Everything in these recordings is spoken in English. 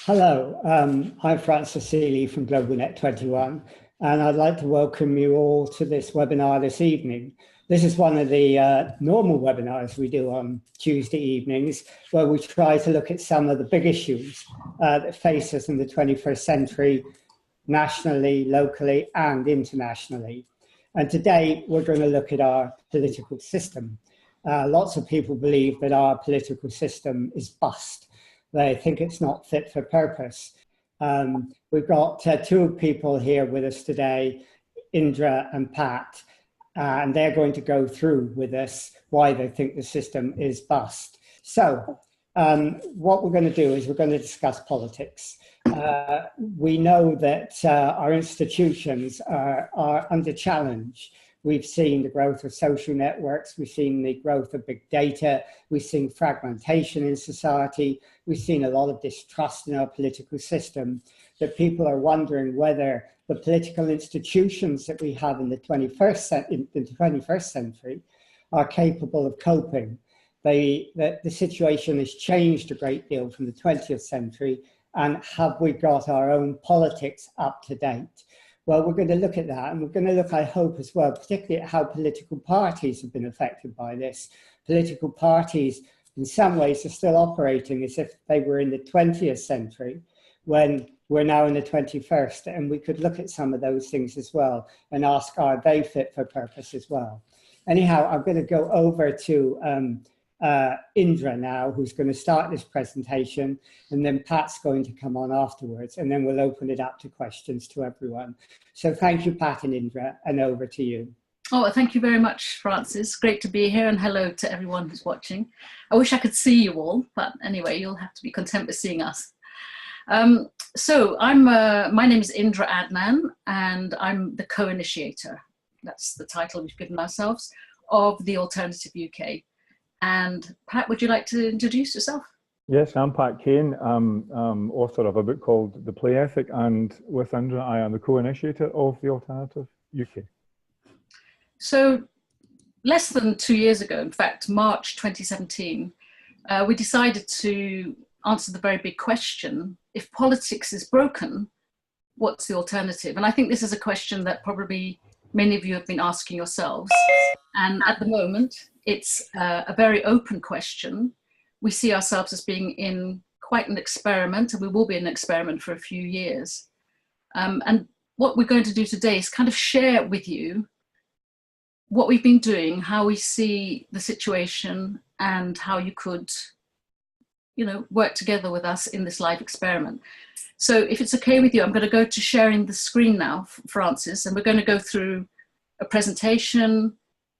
Hello, I'm Francis Seeley from GlobalNet 21, and I'd like to welcome you all to this webinar this evening. This is one of the normal webinars we do on Tuesday evenings, where we try to look at some of the big issues that face us in the 21st century, nationally, locally, and internationally. And today, we're going to look at our political system. Lots of people believe that our political system is bust. They think it's not fit for purpose. We've got two people here with us today, Indra and Pat, and they're going to go through with us why they think the system is bust. So what we're going to do is we're going to discuss politics. We know that our institutions are under challenge. We've seen the growth of social networks, we've seen the growth of big data, we've seen fragmentation in society, we've seen a lot of distrust in our political system, that people are wondering whether the political institutions that we have in the 21st century are capable of coping. The situation has changed a great deal from the 20th century, and have we got our own politics up to date? Well, we're going to look at that, and we're going to look, I hope, as well, particularly at how political parties have been affected by this. Political parties, in some ways, are still operating as if they were in the 20th century, when we're now in the 21st, and we could look at some of those things as well and ask, are they fit for purpose as well? Anyhow, I'm going to go over to Indra now, who's going to start this presentation, and then Pat's going to come on afterwards, and then we'll open it up to questions to everyone. So thank you, Pat and Indra, and over to you. Oh, thank you very much, Francis. Great to be here, and hello to everyone who's watching. I wish I could see you all, but anyway, you'll have to be content with seeing us. So my name is Indra Adnan, and I'm the co-initiator. That's the title we've given ourselves, of the Alternative UK. And Pat, would you like to introduce yourself? Yes, I'm Pat Kane. I'm author of a book called The Play Ethic, and with Indra, I am the co-initiator of the Alternative UK. So less than 2 years ago, in fact, March 2017, we decided to answer the very big question, if politics is broken, what's the alternative? And I think this is a question that probably many of you have been asking yourselves. And at the moment, it's a very open question. We see ourselves as being in quite an experiment, and we will be in an experiment for a few years. And what we're going to do today is kind of share with you what we've been doing, how we see the situation, and how you could, work together with us in this live experiment. So if it's okay with you, I'm going to go to sharing the screen now, Francis, and we're going to go through a presentation.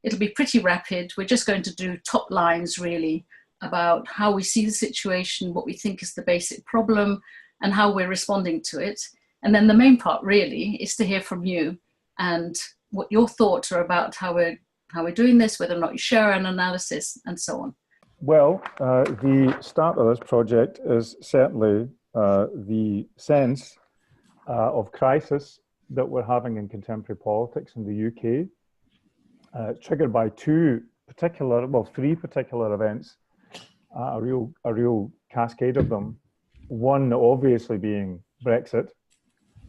It'll be pretty rapid. We're just going to do top lines, really, about how we see the situation, what we think is the basic problem, and how we're responding to it. And then the main part, really, is to hear from you and what your thoughts are about how we're doing this, whether or not you share an analysis, and so on. Well, the start of this project is certainly the sense of crisis that we're having in contemporary politics in the UK, triggered by three particular events, a real cascade of them. One obviously being Brexit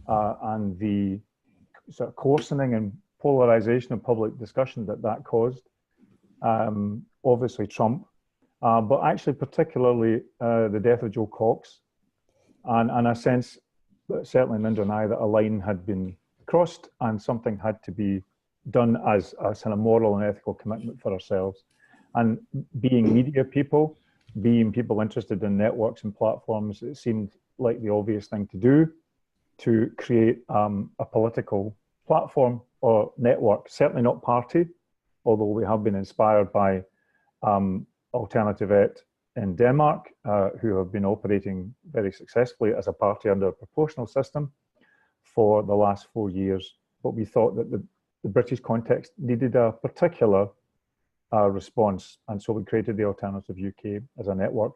and the sort of coarsening and polarization of public discussion that caused. Obviously Trump, but actually particularly the death of Joe Cox, and a sense, certainly in Indra and I, that a line had been crossed and something had to be done as a kind of moral and ethical commitment for ourselves. And being media people, being people interested in networks and platforms, it seemed like the obvious thing to do, to create a political platform or network, certainly not party, although we have been inspired by Alternative Et in Denmark, who have been operating very successfully as a party under a proportional system for the last 4 years. But we thought that the British context needed a particular response, and so we created the Alternative UK as a network.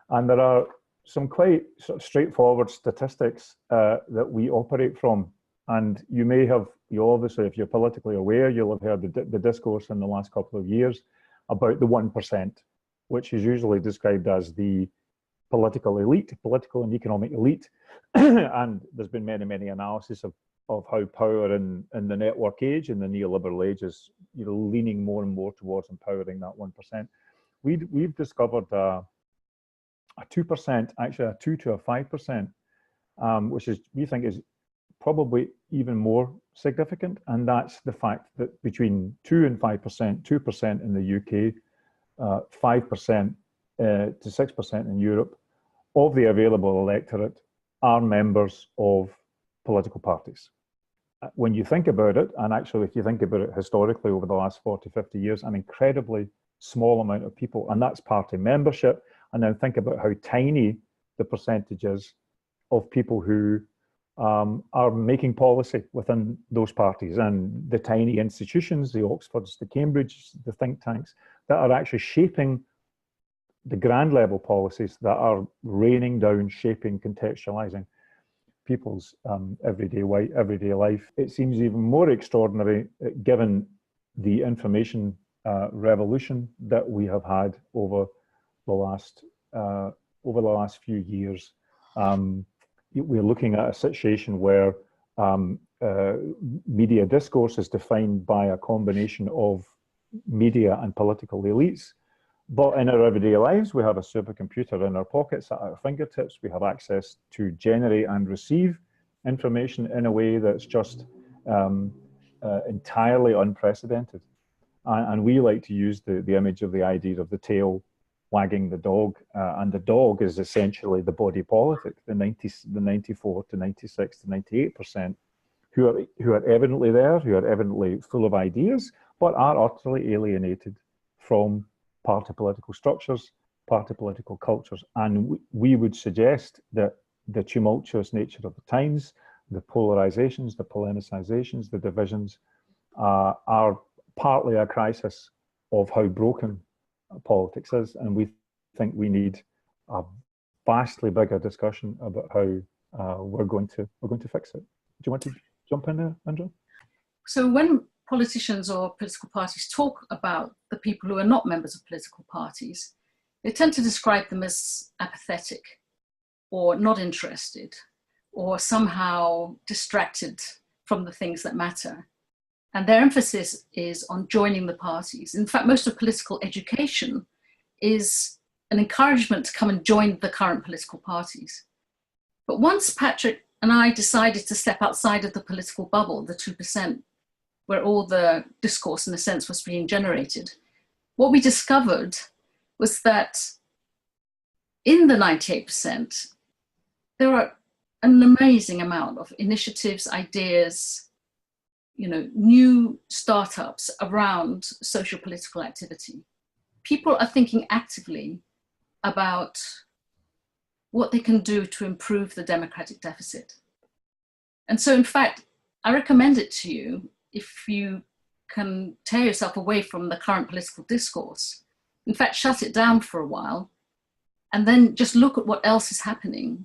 And there are some quite sort of straightforward statistics that we operate from. And you obviously, if you're politically aware, you'll have heard the discourse in the last couple of years about the 1%, which is usually described as the political elite, political and economic elite. And there's been many, many analysis of how power in the network age, in the neoliberal age, is leaning more and more towards empowering that 1%. We've discovered a 2%, actually a 2 to a 5%, which is, we think, is probably even more significant, and that's the fact that between 2 and 5%, 2% in the UK, 5% to 6% in Europe, of the available electorate are members of political parties. When you think about it, and actually if you think about it historically over the last 40, 50 years, an incredibly small amount of people, and that's party membership, and then think about how tiny the percentage is of people who are making policy within those parties, and the tiny institutions, the Oxfords, the Cambridge, the think tanks, that are actually shaping the grand level policies that are raining down, shaping, contextualizing people's everyday life. It seems even more extraordinary given the information revolution that we have had over the last few years. We're looking at a situation where media discourse is defined by a combination of media and political elites. But in our everyday lives, we have a supercomputer in our pockets, at our fingertips. We have access to generate and receive information in a way that's just entirely unprecedented. And we like to use the image of the idea of the tail wagging the dog, and the dog is essentially the body politic, the 94 to 96 to 98%, who are evidently there, who are evidently full of ideas, but are utterly alienated from party political structures, party political cultures. And we would suggest that the tumultuous nature of the times, the polarizations, the polemicizations, the divisions are partly a crisis of how broken politics is, and we think we need a vastly bigger discussion about how we're going to fix it. Do you want to jump in there, Indra? So when politicians or political parties talk about the people who are not members of political parties, they tend to describe them as apathetic or not interested or somehow distracted from the things that matter. And their emphasis is on joining the parties. In fact, most of political education is an encouragement to come and join the current political parties. But once Patrick and I decided to step outside of the political bubble, the 2%, where all the discourse in a sense was being generated, what we discovered was that in the 98%, there are an amazing amount of initiatives, ideas, new startups around social political activity. People are thinking actively about what they can do to improve the democratic deficit. And so in fact, I recommend it to you if you can tear yourself away from the current political discourse. In fact, shut it down for a while, and then just look at what else is happening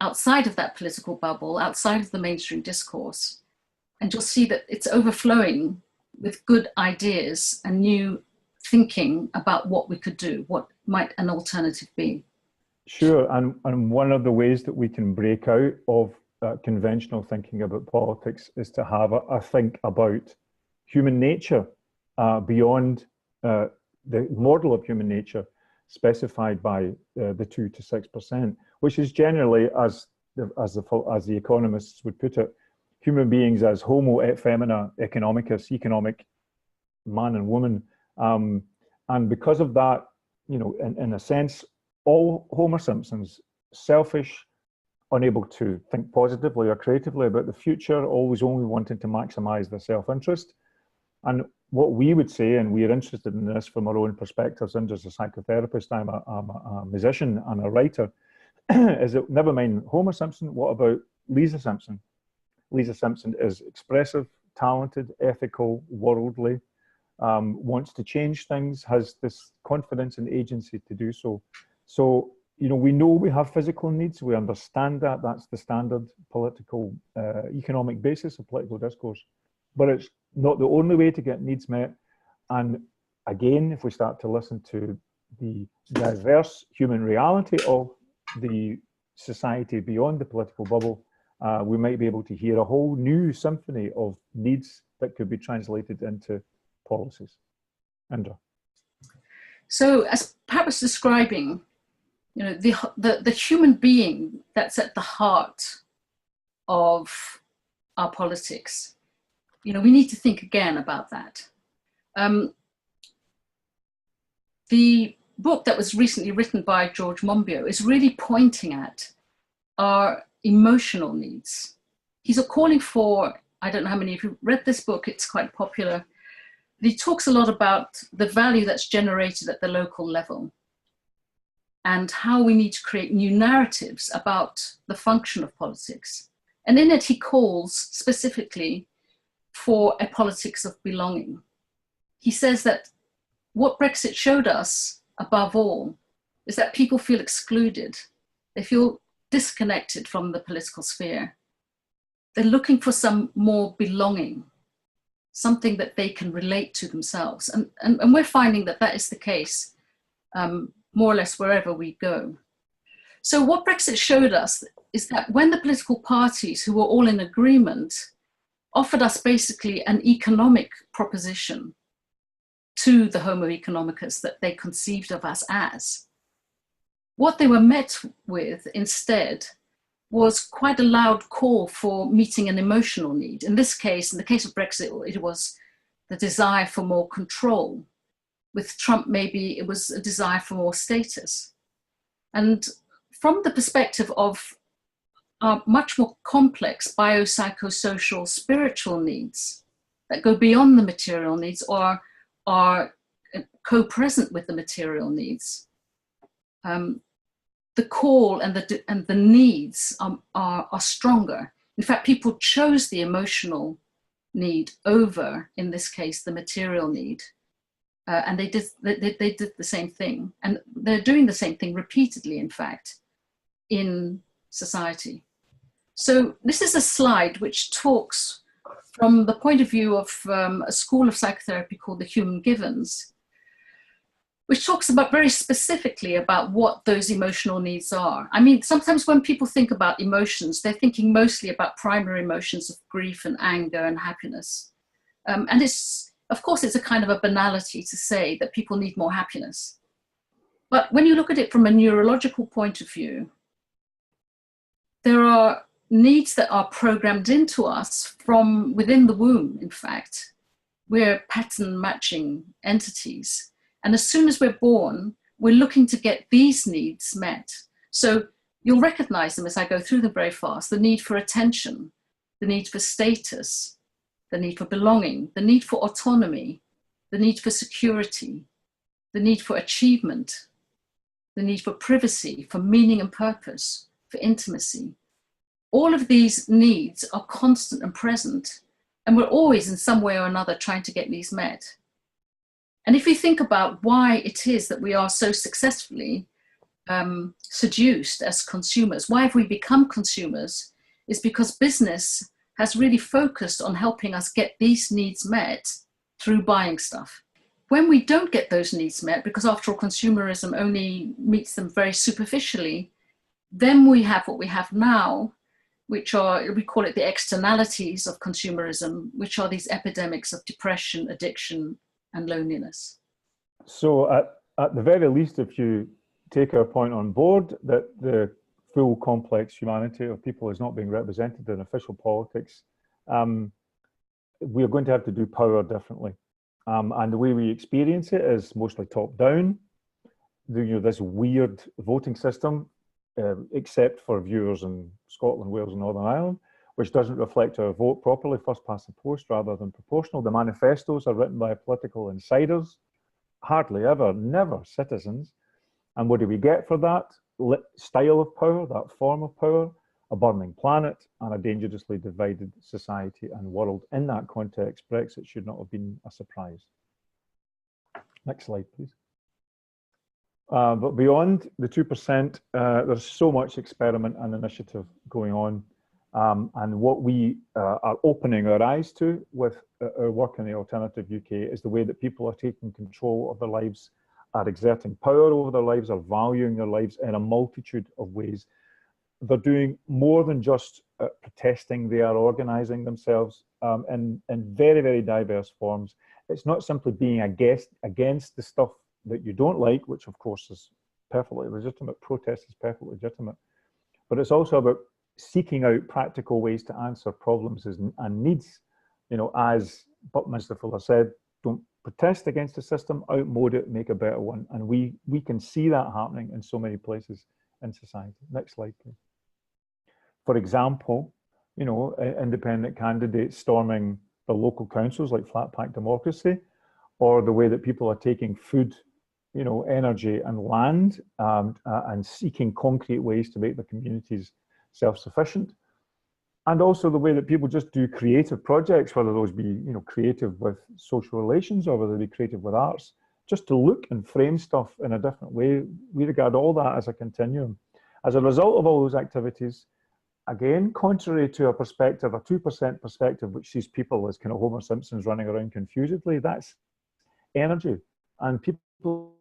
outside of that political bubble, outside of the mainstream discourse, and you'll see that it's overflowing with good ideas and new thinking about what we could do, what might an alternative be. Sure, and one of the ways that we can break out of conventional thinking about politics is to have a think about human nature beyond the model of human nature specified by the 2 to 6%, which is generally, as the economists would put it, human beings as homo et femina economicus, economic man and woman. And because of that, in a sense, all Homer Simpsons, selfish, unable to think positively or creatively about the future, always only wanting to maximize their self-interest. And what we would say, and we are interested in this from our own perspectives, and as a psychotherapist, I'm a musician and a writer, is that never mind Homer Simpson, what about Lisa Simpson? Lisa Simpson is expressive, talented, ethical, worldly, wants to change things, has this confidence and agency to do so. So, we know we have physical needs, we understand that, that's the standard political, economic basis of political discourse, but it's not the only way to get needs met. And again, if we start to listen to the diverse human reality of the society beyond the political bubble, we might be able to hear a whole new symphony of needs that could be translated into policies. Indra. So, as Pat was describing, you know, the human being that's at the heart of our politics, you know, we need to think again about that. The book that was recently written by George Monbiot is really pointing at our emotional needs. He's calling for, I don't know how many of you read this book, it's quite popular. He talks a lot about the value that's generated at the local level and how we need to create new narratives about the function of politics. And in it, he calls specifically for a politics of belonging. He says that what Brexit showed us, above all, is that people feel excluded. They feel disconnected from the political sphere. They're looking for some more belonging, something that they can relate to themselves. And we're finding that that is the case more or less wherever we go. So what Brexit showed us is that when the political parties who were all in agreement offered us basically an economic proposition to the Homo economicus that they conceived of us as, what they were met with instead was quite a loud call for meeting an emotional need. In this case, in the case of Brexit, it was the desire for more control. With Trump, maybe it was a desire for more status. And from the perspective of our much more complex biopsychosocial spiritual needs that go beyond the material needs or are co-present with the material needs, the call and the needs are stronger. In fact, people chose the emotional need over, in this case, the material need. And they did the same thing. And they're doing the same thing repeatedly, in fact, in society. So this is a slide which talks from the point of view of a school of psychotherapy called the Human Givens, which talks about very specifically about what those emotional needs are. I mean, sometimes when people think about emotions, they're thinking mostly about primary emotions of grief and anger and happiness. And it's, of course, it's a kind of a banality to say that people need more happiness. But when you look at it from a neurological point of view, there are needs that are programmed into us from within the womb, in fact. We're pattern matching entities. And as soon as we're born, we're looking to get these needs met. So you'll recognize them as I go through them very fast. The need for attention, the need for status, the need for belonging, the need for autonomy, the need for security, the need for achievement, the need for privacy, for meaning and purpose, for intimacy. All of these needs are constant and present, and we're always in some way or another trying to get these met. And if you think about why it is that we are so successfully seduced as consumers, why have we become consumers, is because business has really focused on helping us get these needs met through buying stuff. When we don't get those needs met, because after all, consumerism only meets them very superficially, then we have what we have now, which are, we call it the externalities of consumerism, which are these epidemics of depression, addiction, and loneliness. So at the very least, if you take our point on board that the full complex humanity of people is not being represented in official politics, we are going to have to do power differently. And the way we experience it is mostly top down. This weird voting system, except for viewers in Scotland, Wales, and Northern Ireland, which doesn't reflect our vote properly, first past the post rather than proportional. The manifestos are written by political insiders, hardly ever, never citizens. And what do we get for that style of power, that form of power? A burning planet and a dangerously divided society and world. In that context, Brexit should not have been a surprise. Next slide, please. But beyond the 2%, there's so much experiment and initiative going on. And what we are opening our eyes to with our work in the Alternative UK is the way that people are taking control of their lives are exerting power over their lives, are valuing their lives in a multitude of ways. They're doing more than just protesting. They are organizing themselves in very, very diverse forms. It's not simply being against the stuff that you don't like, which of course is perfectly legitimate. Protest is perfectly legitimate. But it's also about seeking out practical ways to answer problems and needs. You know, as Buckminster Fuller said, don't protest against the system, outmode it, make a better one. And we can see that happening in so many places in society. Next slide, please. For example, you know, independent candidates storming the local councils like flat pack democracy, or the way that people are taking food, you know, energy and land and seeking concrete ways to make their communities self-sufficient. And also the way that people just do creative projects, whether those be, you know, creative with social relations or whether they be creative with arts, just to look and frame stuff in a different way. We regard all that as a continuum. As a result of all those activities, again, contrary to a perspective, a 2% perspective, which sees people as kind of Homer Simpsons running around confusedly, that's energy. And people,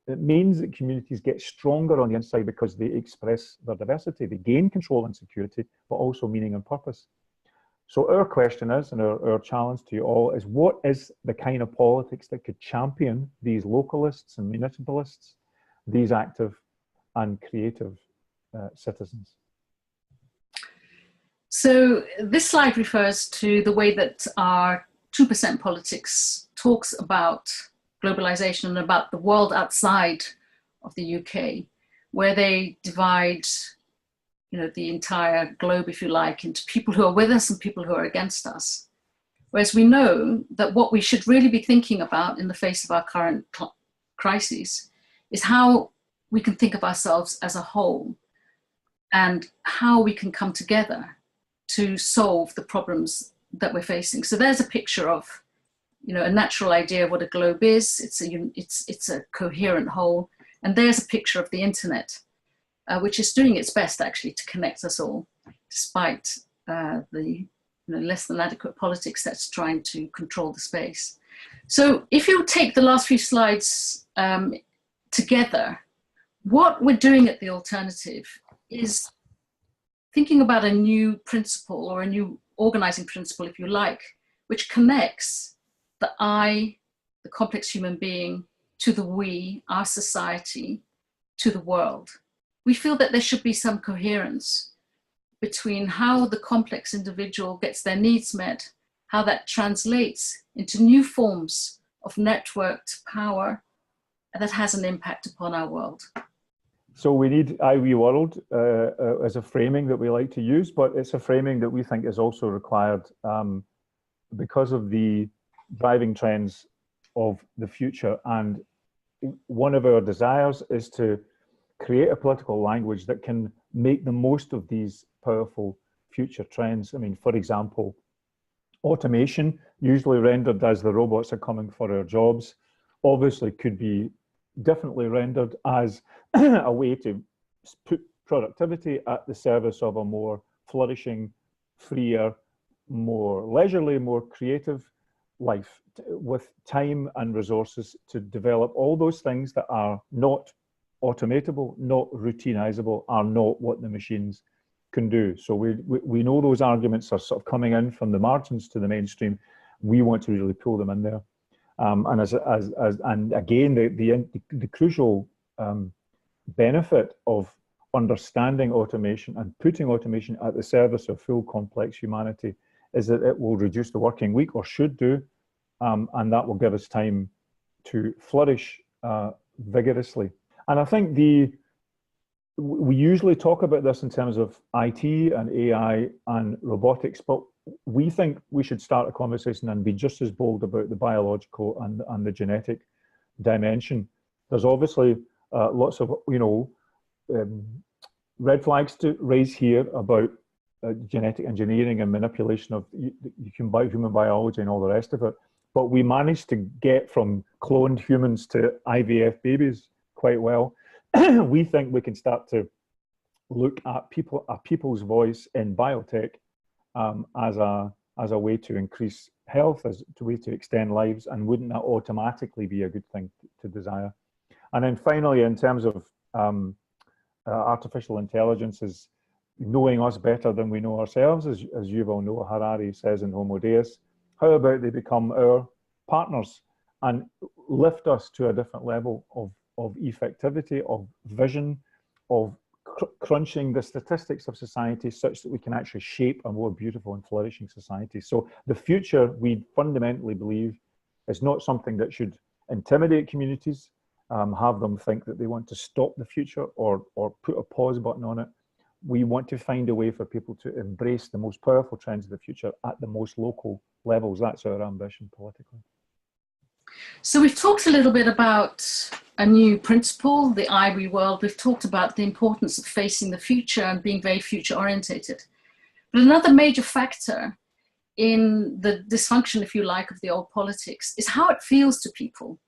it means that communities get stronger on the inside because they express their diversity. They gain control and security, but also meaning and purpose. So our question is, and our challenge to you all is, what is the kind of politics that could champion these localists and municipalists, these active and creative citizens? So this slide refers to the way that our 2% politics talks about globalization and about the world outside of the UK, where they divide, you know, the entire globe, if you like, into people who are with us and people who are against us. Whereas we know that what we should really be thinking about in the face of our current crises is how we can think of ourselves as a whole and how we can come together to solve the problems that we're facing. So there's a picture of, you know, a natural idea of what a globe is. It's a coherent whole. And there's a picture of the internet, which is doing its best actually to connect us all, despite the less than adequate politics that's trying to control the space. So if you take the last few slides together, what we're doing at The Alternative is thinking about a new principle, or a new organizing principle, if you like, which connects the I, the complex human being, to the we, our society, to the world. We feel that there should be some coherence between how the complex individual gets their needs met, how that translates into new forms of networked power that has an impact upon our world. So we need IWE World as a framing that we like to use, but it's a framing that we think is also required because of the driving trends of the future. And one of our desires is to create a political language that can make the most of these powerful future trends. I mean, for example, automation, usually rendered as the robots are coming for our jobs, obviously could be differently rendered as a way to put productivity at the service of a more flourishing, freer, more leisurely, more creative life, with time and resources to develop all those things that are not automatable, not routinizable, are not what the machines can do. So we know those arguments are sort of coming in from the margins to the mainstream. We want to really pull them in there. And again, the crucial benefit of understanding automation and putting automation at the service of full complex humanity is that it will reduce the working week, or should do, and that will give us time to flourish vigorously. And I think we usually talk about this in terms of IT and AI and robotics, but we think we should start a conversation and be just as bold about the biological and the genetic dimension. There's obviously lots of, red flags to raise here about genetic engineering and manipulation of human biology and all the rest of it. But we managed to get from cloned humans to IVF babies quite well. We think we can start to look at people's voice in biotech as a way to increase health, as a way to extend lives, and wouldn't that automatically be a good thing to desire? And then finally, in terms of artificial intelligence, is knowing us better than we know ourselves, as Yuval Noah Harari says in Homo Deus. How about they become our partners and lift us to a different level of effectivity, of vision, of crunching the statistics of society such that we can actually shape a more beautiful and flourishing society. So the future, we fundamentally believe, is not something that should intimidate communities, have them think that they want to stop the future or put a pause button on it. We want to find a way for people to embrace the most powerful trends of the future at the most local levels. That's our ambition politically. So we've talked a little bit about a new principle, the I, we world. We've talked about the importance of facing the future and being very future orientated. But another major factor in the dysfunction, if you like, of the old politics is how it feels to people.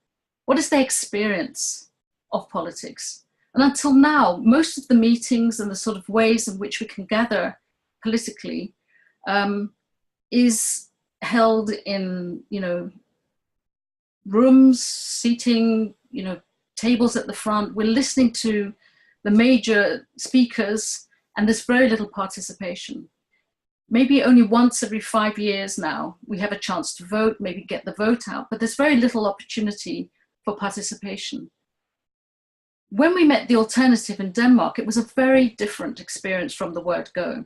What is their experience of politics? And until now, most of the meetings and the sort of ways in which we can gather politically is held in, rooms, seating, tables at the front. We're listening to the major speakers, and there's very little participation. Maybe only once every 5 years now, we have a chance to vote, maybe get the vote out, but there's very little opportunity for participation. When we met the alternative in Denmark, it was a very different experience from the word go.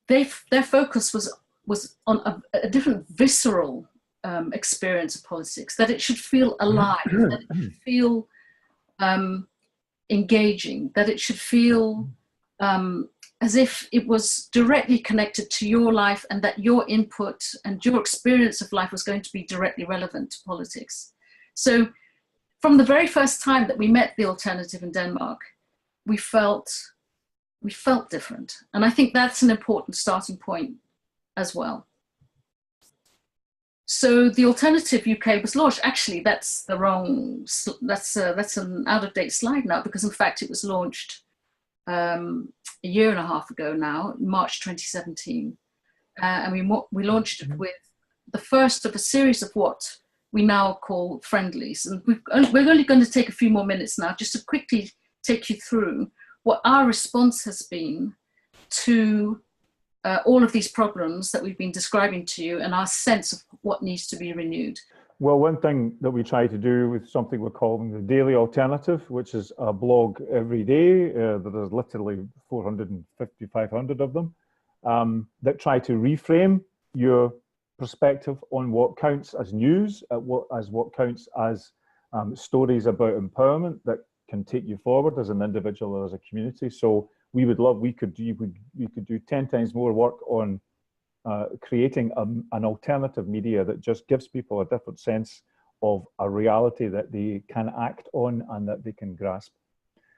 Their focus was on a different visceral experience of politics, that it should feel alive, that it should feel engaging, that it should feel as if it was directly connected to your life and that your input and your experience of life was going to be directly relevant to politics. So from the very first time that we met the alternative in Denmark, we felt different. And I think that's an important starting point as well. So the Alternative UK was launched. Actually, that's the wrong, that's an out-of-date slide now, because in fact it was launched a year and a half ago now, March 2017. And we launched it with the first of a series of what we now call friendlies. And we're only going to take a few more minutes now just to quickly take you through what our response has been to all of these problems that we've been describing to you and our sense of what needs to be renewed. Well, one thing that we try to do with something we're calling the Daily Alternative, which is a blog every day, there's literally 450, 500 of them, that try to reframe your perspective on what counts as news, what counts as stories about empowerment that can take you forward as an individual or as a community. So we would love, we could do 10 times more work on creating an alternative media that just gives people a different sense of a reality that they can act on and that they can grasp.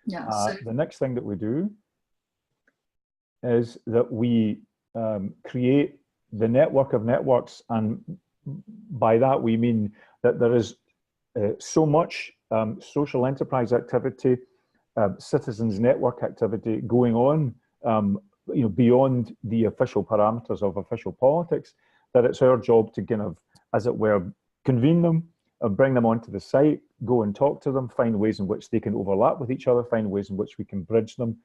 Yeah, the next thing that we do is that we create the network of networks, and by that we mean that there is so much social enterprise activity, citizens network activity going on beyond the official parameters of official politics, that it's our job to kind of, as it were, convene them, bring them onto the site, go and talk to them, find ways in which they can overlap with each other, find ways in which we can bridge them.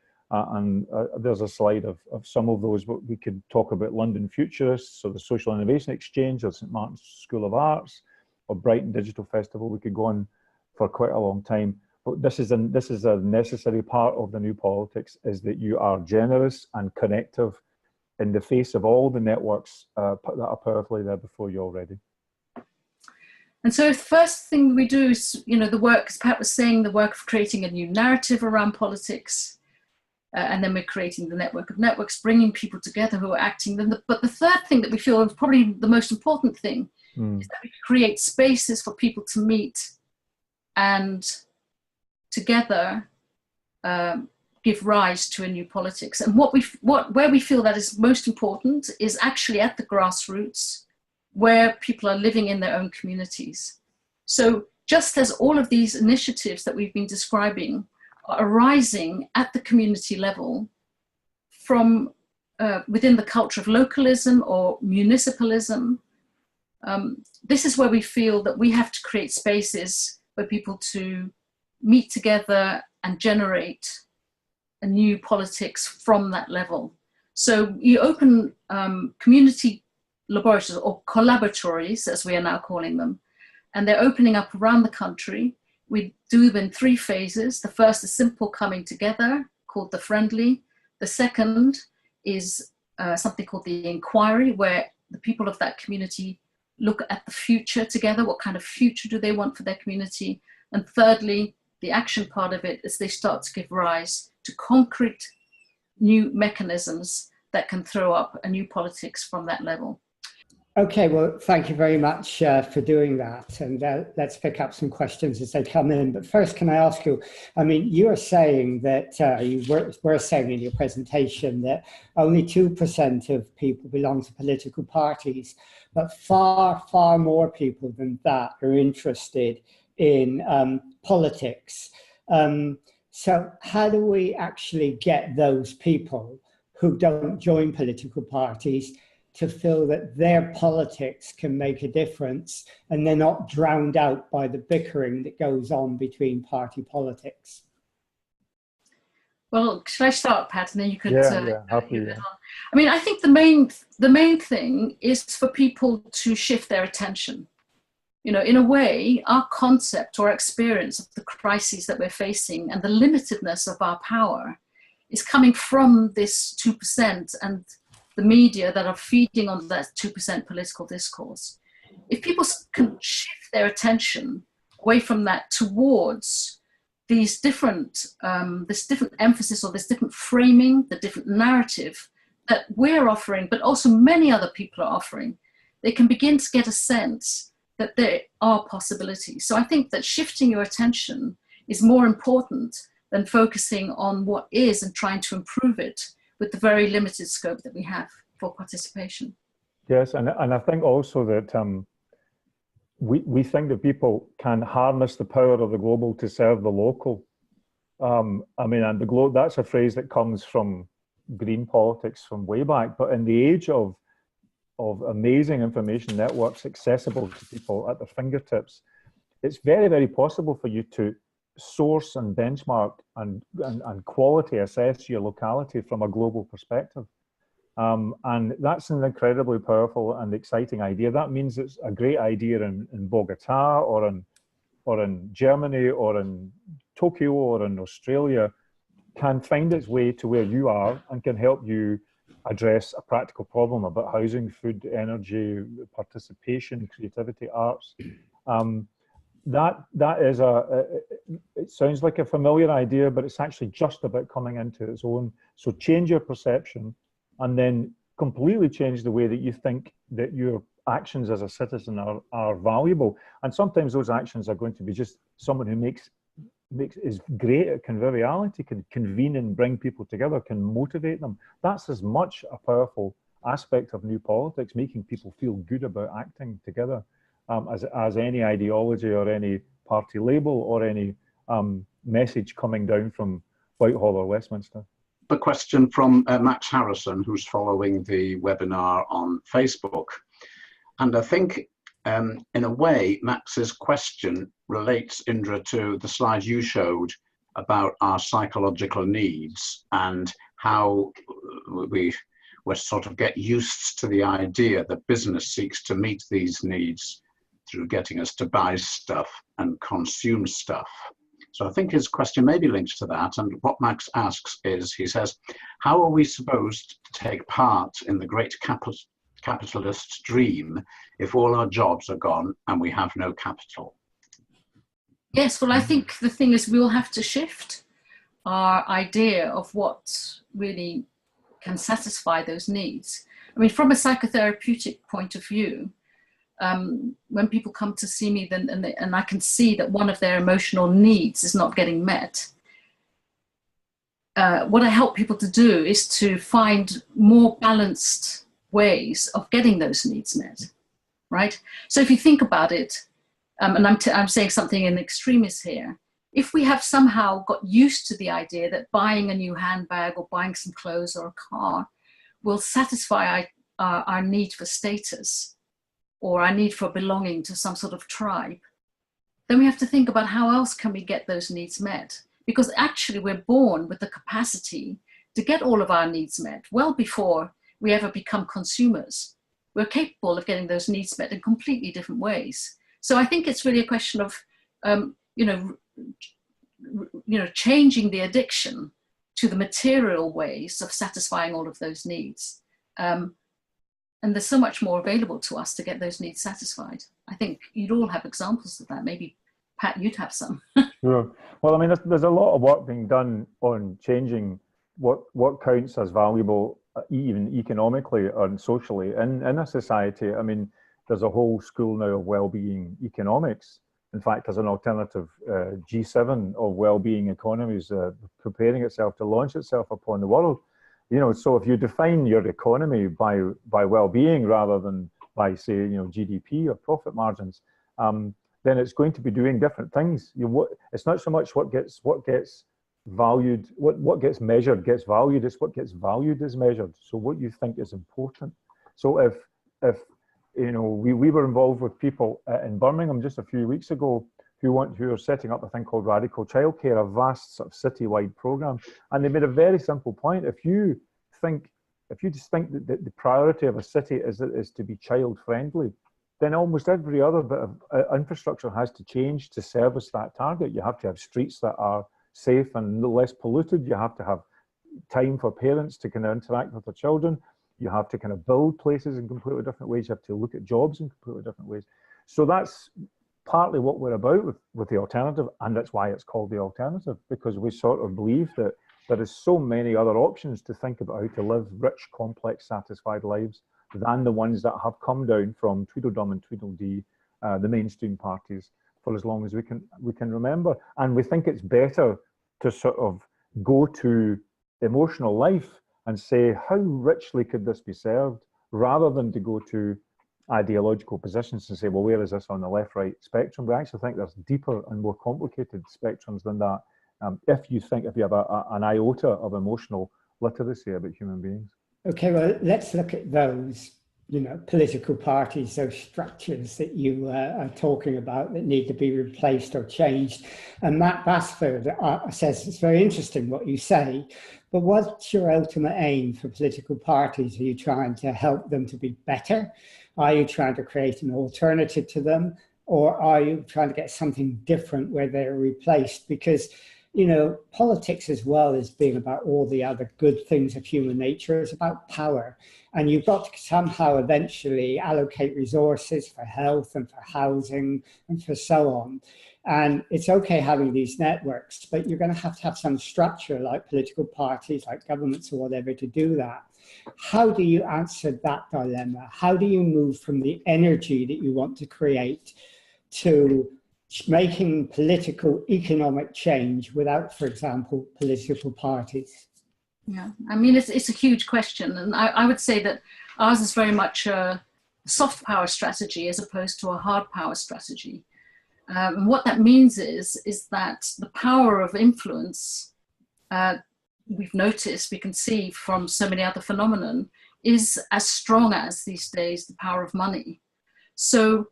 There's a slide of some of those, but we could talk about London Futurists, or the Social Innovation Exchange, or St Martin's School of Arts, or Brighton Digital Festival. We could go on for quite a long time. But this is a necessary part of the new politics, is that you are generous and connective in the face of all the networks that are powerfully there before you already. And so the first thing we do is, the work, as Pat was saying, the work of creating a new narrative around politics. And then we're creating the network of networks, bringing people together who are acting. But the third thing that we feel is probably the most important thing is that we create spaces for people to meet and together give rise to a new politics. And where we feel that is most important is actually at the grassroots, where people are living in their own communities. So just as all of these initiatives that we've been describing are arising at the community level from within the culture of localism or municipalism, this is where we feel that we have to create spaces for people to meet together and generate a new politics from that level. So you open community laboratories or collaboratories, as we are now calling them, and they're opening up around the country. We do them in 3 phases. The first is simple coming together, called the friendly. The second is something called the inquiry, where the people of that community look at the future together. What kind of future do they want for their community? And thirdly, the action part of it is they start to give rise to concrete new mechanisms that can throw up a new politics from that level. Okay, well, thank you very much for doing that. And let's pick up some questions as they come in. But first, can I ask you, I mean, you are saying that, you were saying in your presentation that only 2% of people belong to political parties, but far, far more people than that are interested in politics. So how do we actually get those people who don't join political parties to feel that their politics can make a difference and they're not drowned out by the bickering that goes on between party politics? Well, should I start, Pat, and then you could... happy. Yeah. I mean, I think the main thing is for people to shift their attention. You know, in a way, our concept or experience of the crises that we're facing and the limitedness of our power is coming from this 2% and the media that are feeding on that 2% political discourse. If people can shift their attention away from that towards these different, this different emphasis or this different framing, the different narrative that we're offering, but also many other people are offering, they can begin to get a sense that there are possibilities. So I think that shifting your attention is more important than focusing on what is and trying to improve it with the very limited scope that we have for participation. Yes, and I think also that we think that people can harness the power of the global to serve the local. I mean, and the that's a phrase that comes from green politics from way back, but in the age of amazing information networks accessible to people at their fingertips, it's very, very possible for you to source and benchmark and quality assess your locality from a global perspective. And that's an incredibly powerful and exciting idea. That means it's a great idea in Bogota or in Germany or in Tokyo or in Australia can find its way to where you are and can help you address a practical problem about housing, food, energy, participation, creativity, arts. That is it sounds like a familiar idea, but it's actually just about coming into its own. So change your perception and then completely change the way that you think that your actions as a citizen are valuable. And sometimes those actions are going to be just someone who is great at conviviality, can convene and bring people together, can motivate them. That's as much a powerful aspect of new politics, making people feel good about acting together, as any ideology or any party label or any message coming down from Whitehall or Westminster. A question from Max Harrison, who's following the webinar on Facebook. And I think in a way, Max's question relates, Indra, to the slide you showed about our psychological needs and how we sort of get used to the idea that business seeks to meet these needs through getting us to buy stuff and consume stuff. So I think his question may be linked to that. And what Max asks is, he says, how are we supposed to take part in the great capitalist dream if all our jobs are gone and we have no capital? Yes, well, I think the thing is we'll have to shift our idea of what really can satisfy those needs. I mean, from a psychotherapeutic point of view, when people come to see me and I can see that one of their emotional needs is not getting met, what I help people to do is to find more balanced ways of getting those needs met, right? So if you think about it, and I'm saying something in extremis here, if we have somehow got used to the idea that buying a new handbag or buying some clothes or a car will satisfy our need for status or our need for belonging to some sort of tribe, then we have to think about how else can we get those needs met? Because actually we're born with the capacity to get all of our needs met well before we ever become consumers. We're capable of getting those needs met in completely different ways. So I think it's really a question of, changing the addiction to the material ways of satisfying all of those needs. And there's so much more available to us to get those needs satisfied. I think you'd all have examples of that. Maybe, Pat, you'd have some. Sure. Well, I mean, there's a lot of work being done on changing what counts as valuable, even economically and socially in a society. I mean, there's a whole school now of well-being economics. In fact, there's an alternative G7 of well-being economies preparing itself to launch itself upon the world. So if you define your economy by well-being rather than by, say, GDP or profit margins, then it's going to be doing different things. It's not so much what gets valued, what gets measured gets valued. It's what gets valued is measured. So what you think is important. So if we were involved with people in Birmingham just a few weeks ago who are setting up a thing called Radical Childcare, a vast sort of citywide program, and they made a very simple point. If you just think that the priority of a city is to be child friendly, then almost every other bit of infrastructure has to change to service that target. You have to have streets that are safe and less polluted. You have to have time for parents to kind of interact with their children. You have to kind of build places in completely different ways. You have to look at jobs in completely different ways. So that's partly what we're about with the alternative, and that's why it's called the alternative, because we sort of believe that there is so many other options to think about how to live rich, complex, satisfied lives than the ones that have come down from Tweedledum and Tweedledee, the mainstream parties, for as long as we can remember. And we think it's better to sort of go to emotional life and say, how richly could this be served, rather than to go to ideological positions and say, well, where is this on the left-right spectrum? We actually think there's deeper and more complicated spectrums than that, if you have an iota of emotional literacy about human beings. Okay, well, let's look at those, political parties, those structures that you are talking about that need to be replaced or changed. And Matt Basford says it's very interesting what you say, but what's your ultimate aim for political parties? Are you trying to help them to be better? Are you trying to create an alternative to them? Or are you trying to get something different where they're replaced? Because politics, as well as being about all the other good things of human nature, is about power. And you've got to somehow eventually allocate resources for health and for housing and for so on. And it's okay having these networks, but you're going to have some structure like political parties, like governments or whatever, to do that. How do you answer that dilemma? How do you move from the energy that you want to create to making political, economic change without, for example, political parties? Yeah, I mean, it's a huge question. And I would say that ours is very much a soft power strategy as opposed to a hard power strategy. And what that means is that the power of influence, we've noticed, we can see from so many other phenomena, is as strong as these days the power of money. So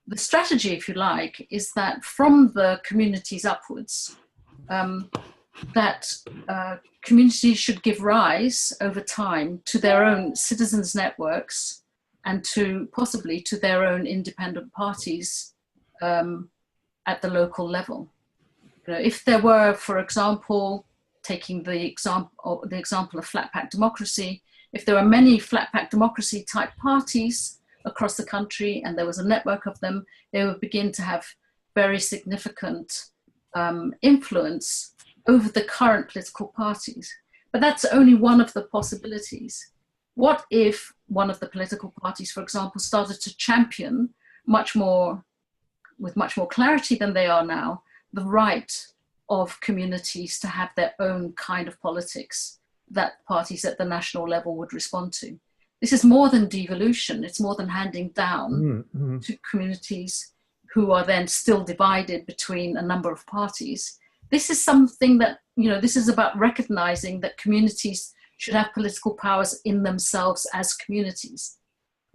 the strategy, if you like, is that from the communities upwards, that communities should give rise over time to their own citizens' networks and to possibly to their own independent parties at the local level. If there were, for example, taking the example of flat pack democracy, if there were many flat pack democracy type parties across the country and there was a network of them, they would begin to have very significant influence over the current political parties. But that's only one of the possibilities. What if one of the political parties, for example, started to champion with much more clarity than they are now, the right of communities to have their own kind of politics that parties at the national level would respond to? This is more than devolution. It's more than handing down to communities who are then still divided between a number of parties. This is something that, this is about recognizing that communities should have political powers in themselves as communities.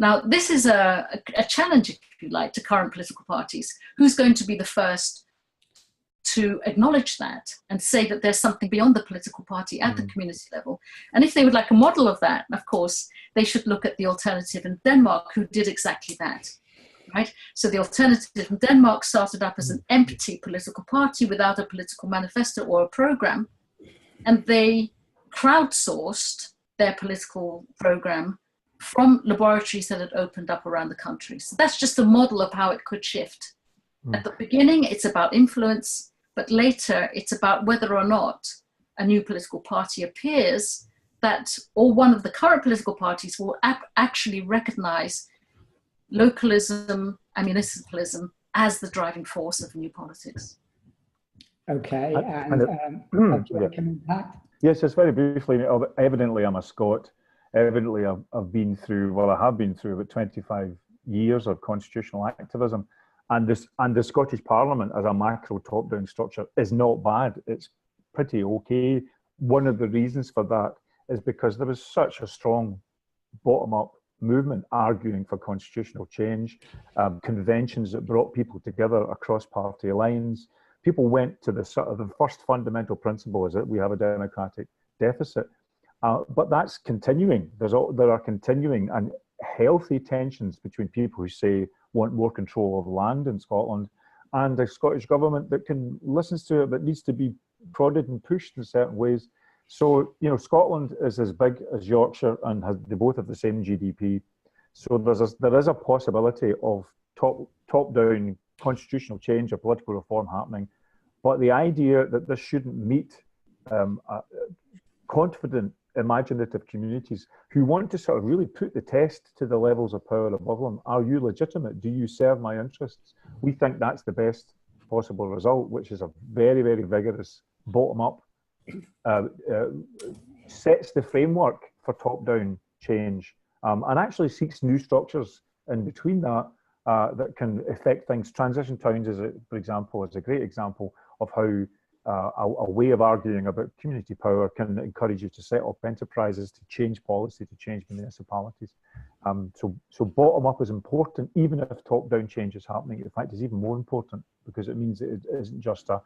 Now, this is a challenge, if you like, to current political parties. Who's going to be the first to acknowledge that and say that there's something beyond the political party at the community level? And if they would like a model of that, of course, they should look at the alternative in Denmark, who did exactly that, right? So the alternative in Denmark started up as an empty political party without a political manifesto or a program, and they crowdsourced their political program from laboratories that had opened up around the country. So that's just a model of how it could shift. At the beginning, it's about influence, but later it's about whether or not a new political party appears that, or one of the current political parties will actually recognize localism and municipalism as the driving force of new politics. Okay, and coming back. Yes, just very briefly, evidently I'm a Scot. Evidently I've been through, well, I have been through about 25 years of constitutional activism. And the Scottish Parliament as a macro top-down structure is not bad. It's pretty okay. One of the reasons for that is because there was such a strong bottom-up movement arguing for constitutional change, conventions that brought people together across party lines. People went to the sort of the first fundamental principle is that we have a democratic deficit. But that's continuing. There are continuing and healthy tensions between people who say want more control of land in Scotland and a Scottish government that listens to it but needs to be prodded and pushed in certain ways. So, you know, Scotland is as big as Yorkshire and they both have the same GDP. So there is a possibility of top-down constitutional change or political reform happening. But the idea that this shouldn't meet confident, imaginative communities who want to sort of really put the test to the levels of power above them. Are you legitimate? Do you serve my interests? We think that's the best possible result, which is a very, very vigorous bottom-up, sets the framework for top-down change, and actually seeks new structures in between that that can affect things. Transition towns, for example, is a great example of how a way of arguing about community power can encourage you to set up enterprises, to change policy, to change municipalities. So bottom up is important, even if top down change is happening. In fact, it's even more important because it means it isn't just a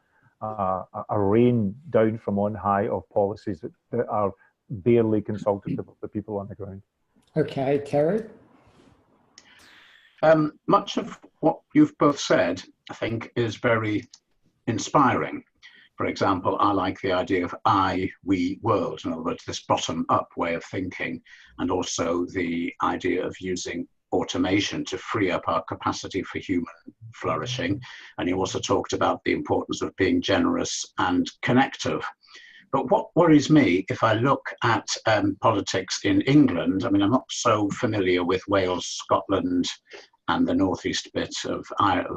rain down from on high of policies that are barely consultative of the people on the ground. Okay, Terry? Much of what you've both said, I think, is very inspiring. For example, I like the idea of I, we, world. In other words, this bottom-up way of thinking, and also the idea of using automation to free up our capacity for human flourishing. And you also talked about the importance of being generous and connective. But what worries me, if I look at politics in England, I mean, I'm not so familiar with Wales, Scotland, and the northeast bit of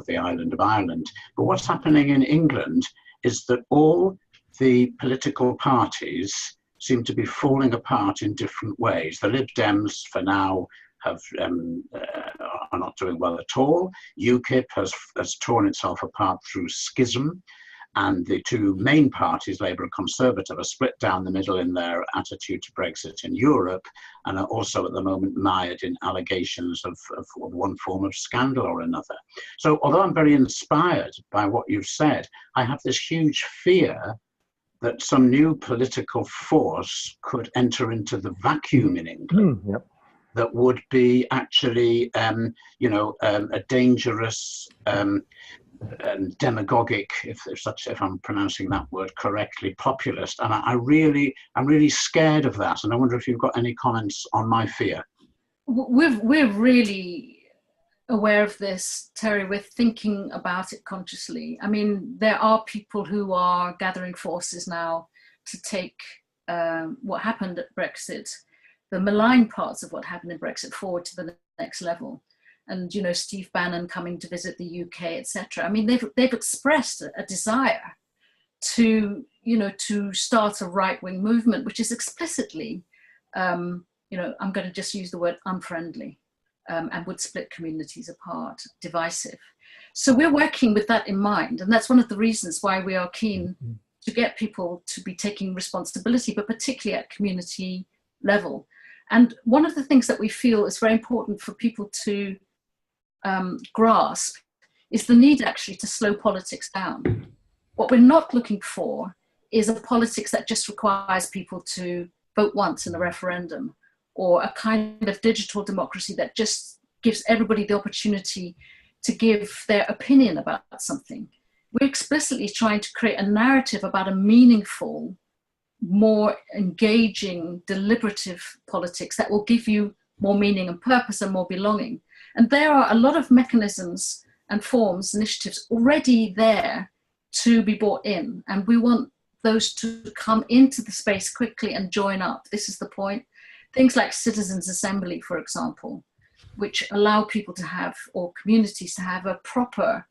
the island of Ireland, but what's happening in England is that all the political parties seem to be falling apart in different ways. The Lib Dems, for now, are not doing well at all. UKIP has torn itself apart through schism, and the two main parties, Labour and Conservative, are split down the middle in their attitude to Brexit in Europe, and are also at the moment mired in allegations of one form of scandal or another. So although I'm very inspired by what you've said, I have this huge fear that some new political force could enter into the vacuum in England. Yep. That would be actually, a dangerous demagogic, if I'm pronouncing that word correctly, populist, and I'm really scared of that. And I wonder if you've got any comments on my fear. We're really aware of this, Terry. We're thinking about it consciously. I mean, there are people who are gathering forces now to take what happened at Brexit, the malign parts of what happened in Brexit, forward to the next level. And, you know, Steve Bannon coming to visit the UK, etc. I mean, they've expressed a desire to start a right-wing movement, which is explicitly, I'm going to just use the word unfriendly, and would split communities apart, divisive. So we're working with that in mind. And that's one of the reasons why we are keen to get people to be taking responsibility, but particularly at community level. And one of the things that we feel is very important for people to grasp is the need actually to slow politics down. What we're not looking for is a politics that just requires people to vote once in a referendum, or a kind of digital democracy that just gives everybody the opportunity to give their opinion about something. We're explicitly trying to create a narrative about a meaningful, more engaging, deliberative politics that will give you more meaning and purpose and more belonging. And there are a lot of mechanisms and forms, initiatives already there to be brought in. And we want those to come into the space quickly and join up. This is the point. Things like citizens' assembly, for example, which allow people to have, or communities to have, a proper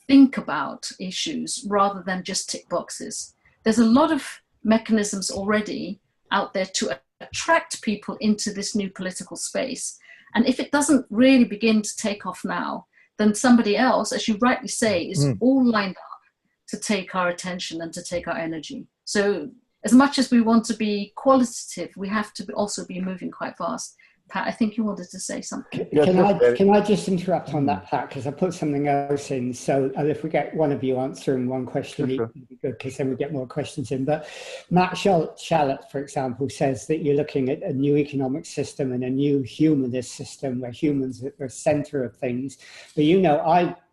think about issues rather than just tick boxes. There's a lot of mechanisms already out there to attract people into this new political space. And if it doesn't really begin to take off now, then somebody else, as you rightly say, is all lined up to take our attention and to take our energy. So as much as we want to be qualitative, we have to also be moving quite fast. Pat, I think you wanted to say something. Can I just interrupt on that, Pat, because I put something else in. So if we get one of you answering one question, it would be good, because then we get more questions in. But Matt Shallett, for example, says that you're looking at a new economic system and a new humanist system where humans are the center of things. But, you know,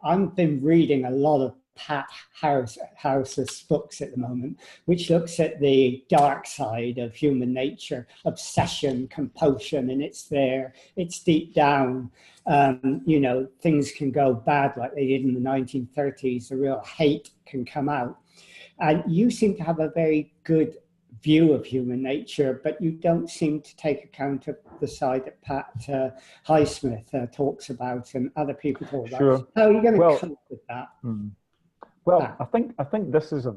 I've been reading a lot of Pat House's books at the moment, which looks at the dark side of human nature, obsession, compulsion, and it's there, it's deep down. You know, things can go bad like they did in the 1930s, the real hate can come out. And you seem to have a very good view of human nature, but you don't seem to take account of the side that Pat Highsmith talks about and other people talk about. Sure. How are you going to cope with that? Well, I think this is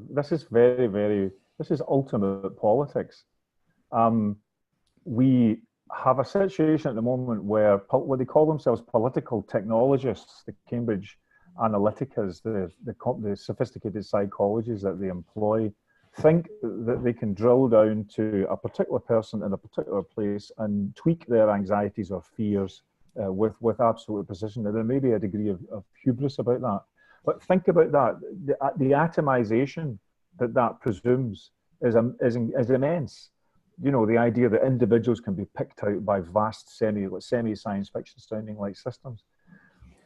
ultimate politics. We have a situation at the moment where what they call themselves political technologists, the Cambridge Analyticas, the sophisticated psychologists that they employ, think that they can drill down to a particular person in a particular place and tweak their anxieties or fears with absolute precision. Now, there may be a degree of hubris about that. But think about that. The atomization that presumes is immense. You know, the idea that individuals can be picked out by vast semi-science fiction sounding like systems.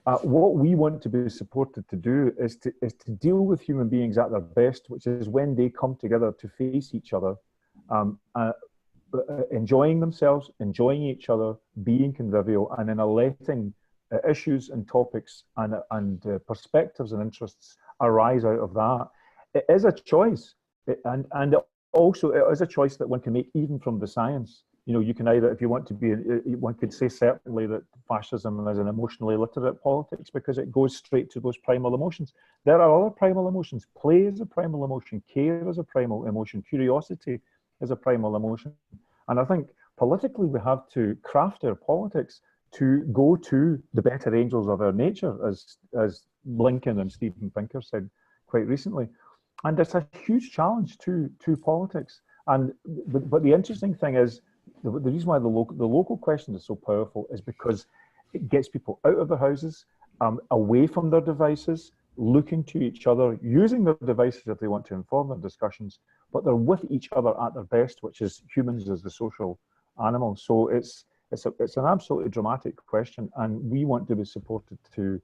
What we want to be supported to do is to deal with human beings at their best, which is when they come together to face each other, enjoying themselves, enjoying each other, being convivial, and then letting issues and topics and perspectives and interests arise out of that. It is a choice, and also it is a choice that one can make even from the science. You know, you can either, if you want to be, one could say certainly that fascism is an emotionally literate politics because it goes straight to those primal emotions. There are other primal emotions. Play is a primal emotion. Care is a primal emotion. Curiosity is a primal emotion. And I think politically we have to craft our politics to go to the better angels of our nature, as Blinken and Steven Pinker said quite recently. And it's a huge challenge to politics. But the interesting thing is, the reason why the local question is so powerful is because it gets people out of their houses, away from their devices, looking to each other, using their devices if they want to inform their discussions, but they're with each other at their best, which is humans as the social animal. So it's an absolutely dramatic question, and we want to be supported to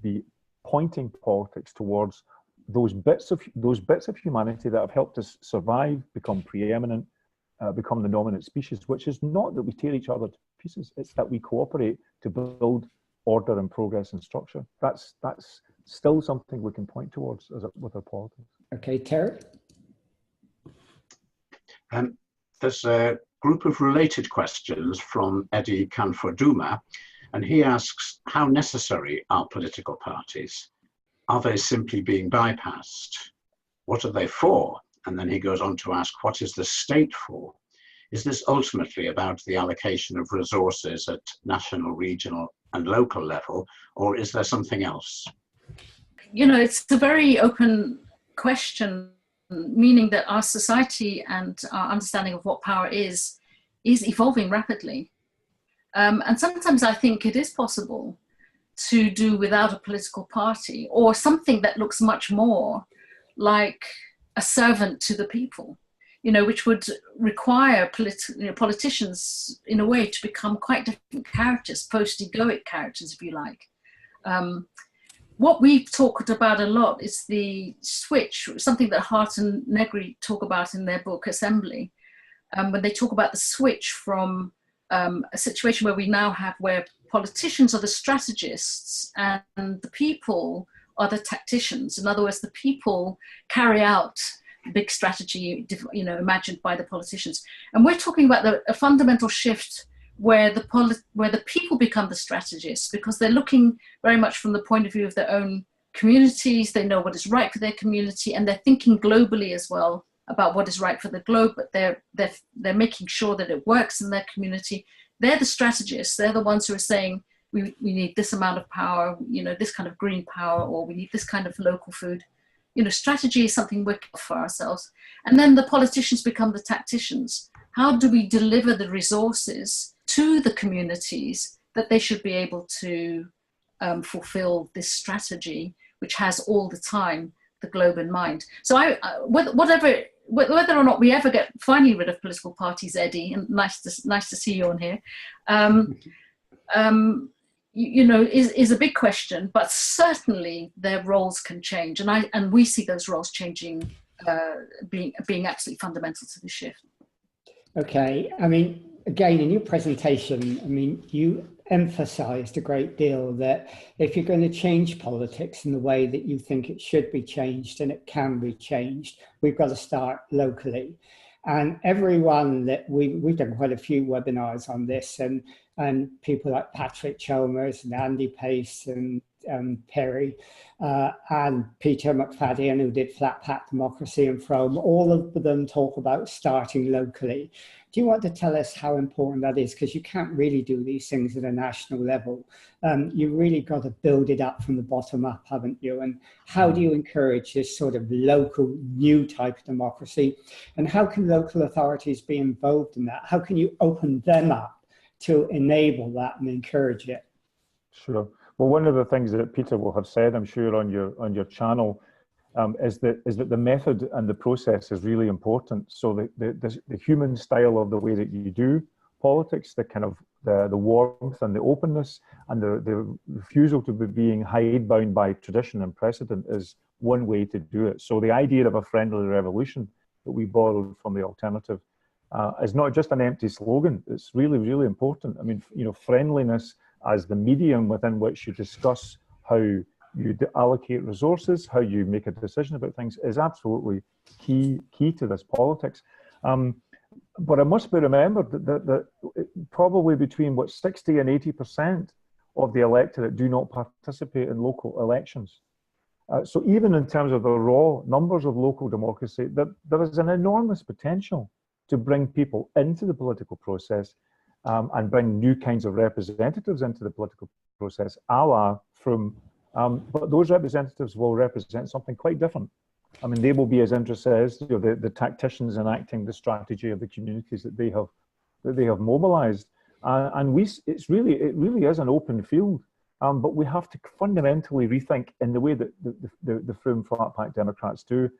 be pointing politics towards those bits of humanity that have helped us survive, become preeminent, become the dominant species, which is not that we tear each other to pieces, it's that we cooperate to build order and progress and structure. That's still something we can point towards with our politics. Okay, Terry? There's a group of related questions from Eddie Canforduma, and he asks, how necessary are political parties? Are they simply being bypassed? What are they for? And then he goes on to ask, what is the state for? Is this ultimately about the allocation of resources at national, regional, and local level, or is there something else? You know, it's a very open question, meaning that our society and our understanding of what power is evolving rapidly. And sometimes I think it is possible to do without a political party, or something that looks much more like a servant to the people, which would require politicians, in a way, to become quite different characters, post-egoic characters, if you like. What we've talked about a lot is the switch, something that Hart and Negri talk about in their book Assembly, when they talk about the switch from a situation where we now have where politicians are the strategists and the people are the tacticians. In other words, the people carry out big strategy, imagined by the politicians. And we're talking about a fundamental shift where the people become the strategists, because they're looking very much from the point of view of their own communities. They know what is right for their community, and they're thinking globally as well about what is right for the globe, but they're making sure that it works in their community. They're the strategists. They're the ones who are saying, we need this amount of power, this kind of green power, or we need this kind of local food. Strategy is something we're for ourselves. And then the politicians become the tacticians. How do we deliver the resources to the communities that they should be able to fulfill this strategy, which has all the time the globe in mind? So whether or not we ever get finally rid of political parties, Eddie, and nice to see you on here, is a big question, but certainly their roles can change, and we see those roles changing, being absolutely fundamental to the shift. Okay, again, in your presentation, you emphasized a great deal that if you're going to change politics in the way that you think it should be changed, and it can be changed, we've got to start locally. And everyone that we've done quite a few webinars on this, and people like Patrick Chalmers and Andy Pace and Perry and Peter McFadden, who did Flat Pack Democracy and From, all of them talk about starting locally. Do you want to tell us how important that is? Because you can't really do these things at a national level. You really got to build it up from the bottom up, haven't you? And how do you encourage this sort of local new type of democracy? And how can local authorities be involved in that? How can you open them up to enable that and encourage it? Sure. Well, one of the things that Peter will have said, I'm sure, on your channel, is that the method and the process is really important. So the human style of the way that you do politics, the kind of the warmth and the openness and the refusal to be being hidebound by tradition and precedent is one way to do it. So the idea of a friendly revolution that we borrowed from the alternative is not just an empty slogan. It's really, really important. Friendliness as the medium within which you discuss how you allocate resources, how you make a decision about things, is absolutely key to this politics. But it must be remembered that probably between 60 and 80% of the electorate do not participate in local elections. So even in terms of the raw numbers of local democracy, there is an enormous potential to bring people into the political process and bring new kinds of representatives into the political process, a la from. But those representatives will represent something quite different. They will be, as Indra says, the tacticians enacting the strategy of the communities that they have mobilized. And it really is an open field. But we have to fundamentally rethink, in the way that the Froome Flat Pack Democrats do,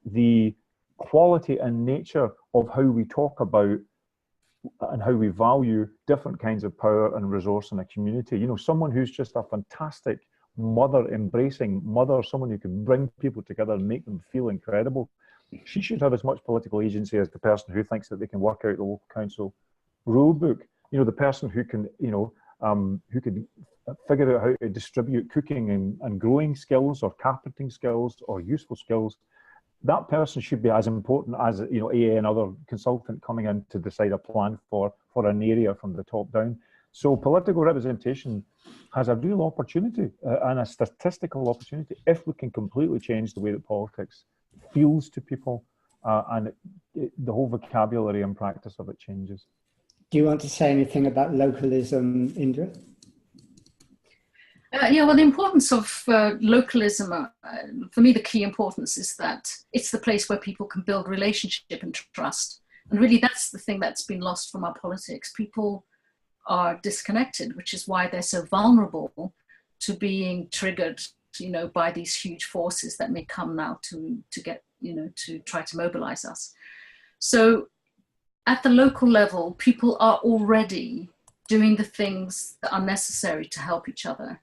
the quality and nature of how we talk about and how we value different kinds of power and resource in a community. Someone who's just a fantastic embracing mother, someone who can bring people together and make them feel incredible. She should have as much political agency as the person who thinks that they can work out the local council rule book. The person who can, who can figure out how to distribute cooking and growing skills or carpenting skills or useful skills. That person should be as important as, AA and other consultant coming in to decide a plan for an area from the top down. So political representation has a real opportunity and a statistical opportunity if we can completely change the way that politics feels to people and the whole vocabulary and practice of it changes. Do you want to say anything about localism, Indra? The importance of localism, for me, the key importance is that it's the place where people can build relationship and trust. And really, that's the thing that's been lost from our politics. People are disconnected, which is why they're so vulnerable to being triggered, by these huge forces that may come now to get, to try to mobilize us. So at the local level, people are already doing the things that are necessary to help each other.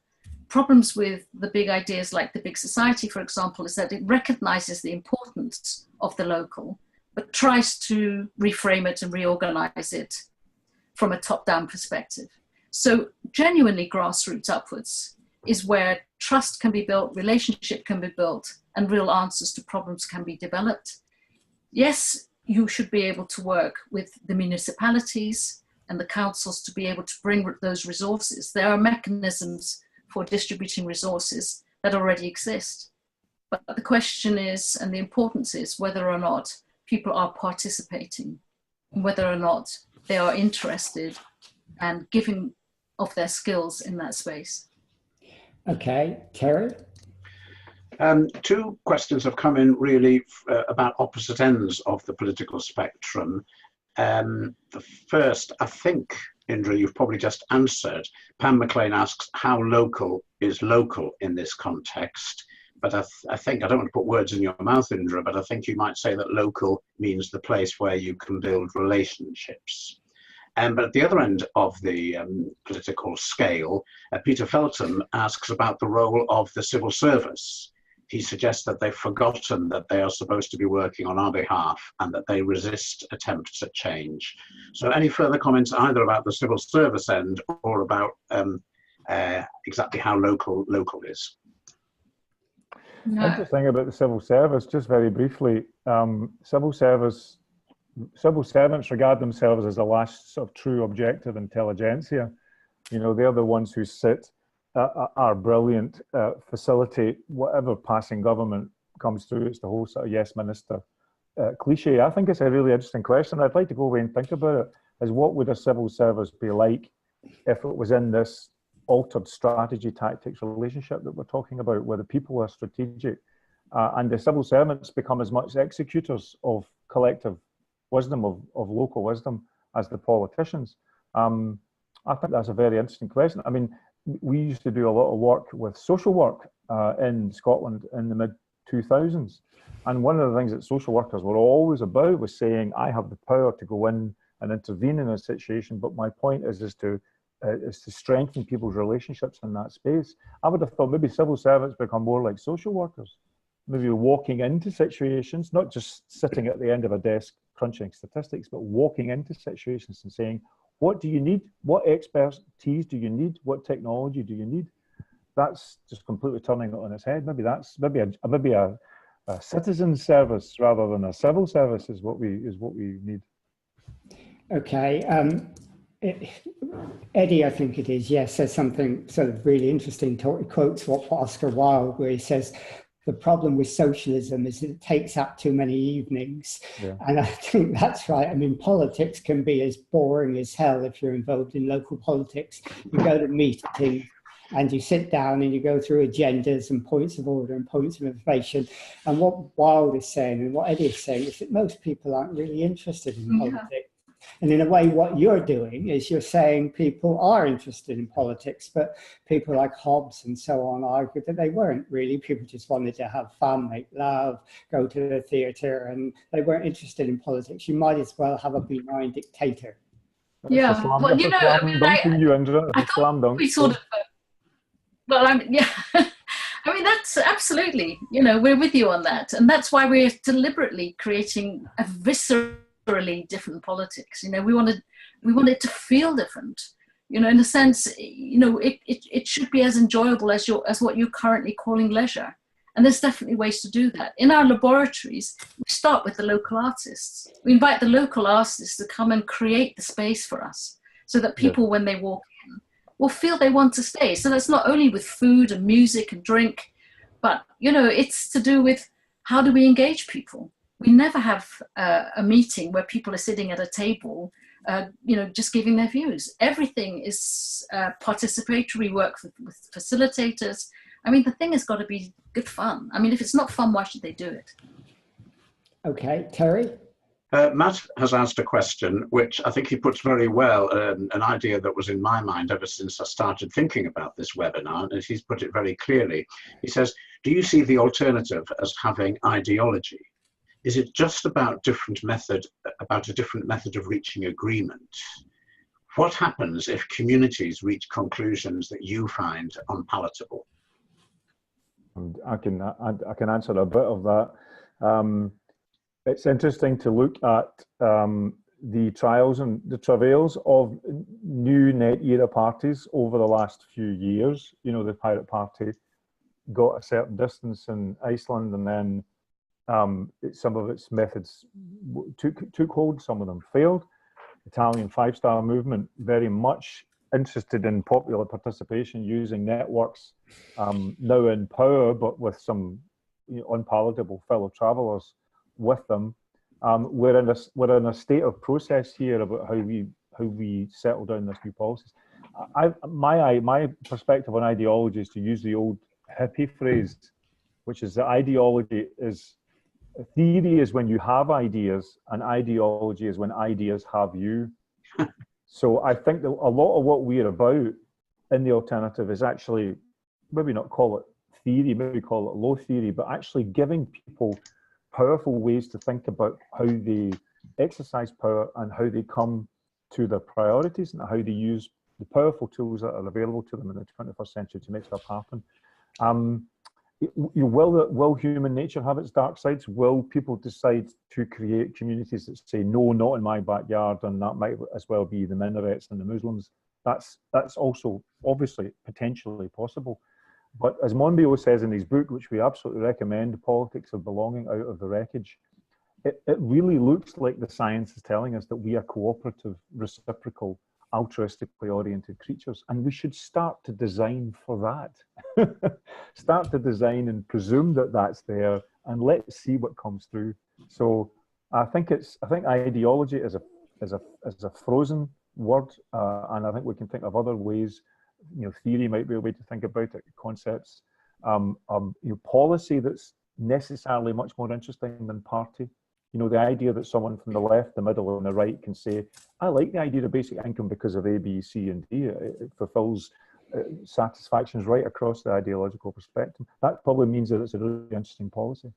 Problems with the big ideas like the big society, for example, is that it recognizes the importance of the local, but tries to reframe it and reorganize it from a top-down perspective. So genuinely grassroots upwards is where trust can be built, relationship can be built, and real answers to problems can be developed. Yes, you should be able to work with the municipalities and the councils to be able to bring those resources. There are mechanisms for distributing resources that already exist. But the question is, and the importance is, whether or not people are participating, and whether or not they are interested and giving of their skills in that space. Okay, Terry? Two questions have come in really about opposite ends of the political spectrum. The first, I think, Indra, you've probably just answered. Pam McLean asks, how local is local in this context? But I think, I don't want to put words in your mouth, Indra, but I think you might say that local means the place where you can build relationships. But at the other end of the political scale, Peter Feltham asks about the role of the civil service. He suggests that they've forgotten that they are supposed to be working on our behalf and that they resist attempts at change. So any further comments either about the civil service end or about exactly how local is? No. Interesting about the civil service, just very briefly, civil servants regard themselves as the last sort of true objective intelligentsia. They're the ones who sit, are brilliant, facilitate whatever passing government comes through. It's the whole sort of yes minister cliche. I think it's a really interesting question. I'd like to go away and think about it as what would a civil service be like if it was in this altered strategy, tactics, relationship that we're talking about, where the people are strategic and the civil servants become as much executors of collective wisdom, of local wisdom, as the politicians. I think that's a very interesting question. I mean, we used to do a lot of work with social work in Scotland in the mid-2000s. And one of the things that social workers were always about was saying, I have the power to go in and intervene in a situation, but my point is to strengthen people's relationships in that space. I would have thought maybe civil servants become more like social workers, maybe walking into situations, not just sitting at the end of a desk crunching statistics, but walking into situations and saying, what do you need? What expertise do you need? What technology do you need? That's just completely turning it on its head. Maybe that's maybe a citizen service rather than a civil service is what we need. Okay, Eddie, I think it is. Yes, says something sort of really interesting. He quotes what Oscar Wilde, where he says, the problem with socialism is that it takes up too many evenings. Yeah. And I think that's right. I mean, politics can be as boring as hell if you're involved in local politics. You go to meetings and you sit down and you go through agendas and points of order and points of information. And what Wilde is saying and what Eddie is saying is that most people aren't really interested in politics. And in a way, what you're doing is you're saying people are interested in politics, but people like Hobbes and so on argued that they weren't really. People just wanted to have fun, make love, go to the theatre, and they weren't interested in politics. You might as well have a benign dictator. Yeah, well, I thought we sort of, I mean, that's absolutely, we're with you on that. And that's why we're deliberately creating a viscerally different politics. We want it to feel different. In a sense, it should be as enjoyable as what you're currently calling leisure. And there's definitely ways to do that. In our laboratories, we start with the local artists. We invite the local artists to come and create the space for us so that people, when they walk in, will feel they want to stay. So that's not only with food and music and drink, but, it's to do with how do we engage people? We never have a meeting where people are sitting at a table, just giving their views. Everything is participatory work with facilitators. I mean, the thing has got to be good fun. I mean, if it's not fun, why should they do it? Okay, Terry? Matt has asked a question, which I think he puts very well, an idea that was in my mind ever since I started thinking about this webinar, and he's put it very clearly. He says, do you see the alternative as having ideology? Is it just about a different method of reaching agreement? What happens if communities reach conclusions that you find unpalatable? I can answer a bit of that. It's interesting to look at the trials and the travails of new net era parties over the last few years. You know, the Pirate Party got a certain distance in Iceland, and then some of its methods took hold, some of them failed. Italian five-star movement, very much interested in popular participation, using networks, now in power, but with some unpalatable fellow travellers with them. We're in a state of process here about how we settle down this new policies. My perspective on ideology is to use the old hippie phrase, which is that ideology is, theory is when you have ideas, and ideology is when ideas have you. So I think that a lot of what we're about in the alternative is actually, maybe not call it theory, maybe call it low theory, but actually giving people powerful ways to think about how they exercise power and how they come to their priorities and how they use the powerful tools that are available to them in the 21st century to make stuff happen. Will human nature have its dark sides? Will people decide to create communities that say, no, not in my backyard, and that might as well be the minarets and the Muslims? That's also obviously potentially possible. But as Monbiot says in his book, which we absolutely recommend, Politics of Belonging Out of the Wreckage, it really looks like the science is telling us that we are cooperative, reciprocal, altruistically oriented creatures, and we should start to design for that. Start to design and presume that that's there, and let's see what comes through. So I think ideology is a frozen word, and I think we can think of other ways. Theory might be a way to think about it, concepts. Policy that's necessarily much more interesting than party. The idea that someone from the left, the middle, and the right can say, I like the idea of basic income because of A, B, C, and D. It fulfills satisfactions right across the ideological spectrum. That probably means that it's a really interesting policy.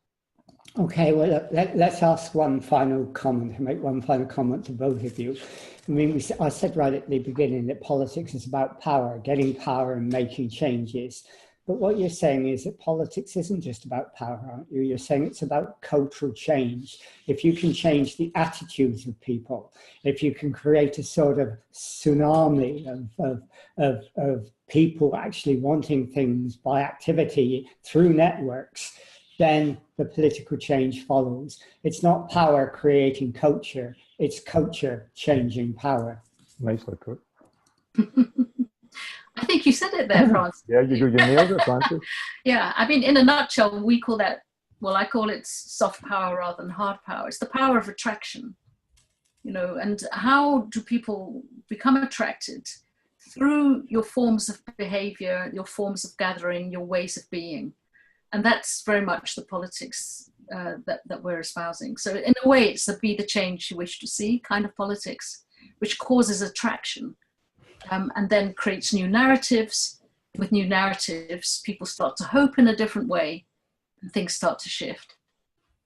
Okay, well, let's ask one final comment, make one final comment to both of you. I mean, I said right at the beginning that politics is about power, getting power and making changes. But what you're saying is that politics isn't just about power, aren't you? You're saying it's about cultural change. If you can change the attitudes of people, if you can create a sort of tsunami of people actually wanting things by activity through networks, then the political change follows. It's not power creating culture, it's culture changing power. Nicely put. I think you said it there, Francis. Yeah, you nailed it, Francis. Yeah, I mean, in a nutshell, we call that, well, I call it soft power rather than hard power. It's the power of attraction, and how do people become attracted? Through your forms of behavior, your forms of gathering, your ways of being. And that's very much the politics that we're espousing. So in a way, it's the be the change you wish to see kind of politics, which causes attraction and then creates new narratives. With new narratives, people start to hope in a different way and things start to shift.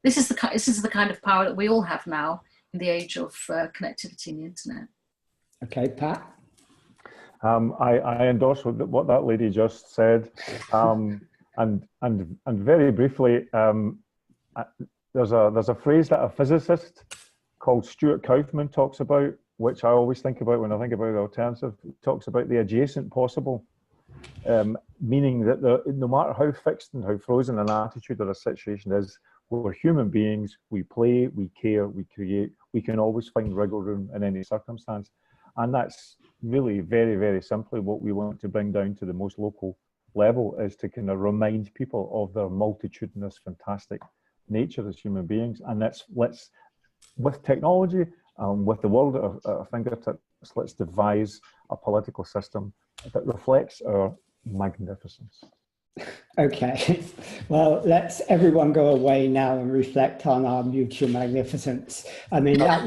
This is the kind of power that we all have now in the age of connectivity and the internet. Okay, Pat? I endorse what that lady just said. And very briefly, there's a phrase that a physicist called Stuart Kauffman talks about, which I always think about when I think about the alternative. He talks about the adjacent possible, meaning that no matter how fixed and how frozen an attitude or a situation is, we're human beings, we play, we care, we create, we can always find wriggle room in any circumstance. And that's really very, very simply what we want to bring down to the most local level, is to kind of remind people of their multitudinous, fantastic nature as human beings. And let's with technology, with the world at our fingertips, let's devise a political system that reflects our magnificence. Okay, well, let's everyone go away now and reflect on our mutual magnificence. I mean, that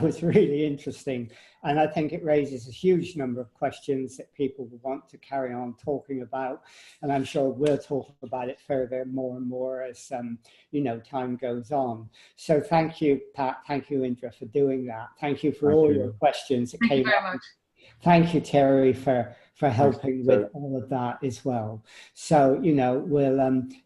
was really interesting, and I think it raises a huge number of questions that people will want to carry on talking about, and I'm sure we'll talk about it further more and more as you know, time goes on. So thank you, Pat. Thank you, Indra, for doing that. Thank you for all your questions that came up. Thank you very much. Thank you, Terry, for helping with all of that as well. So, you know, we'll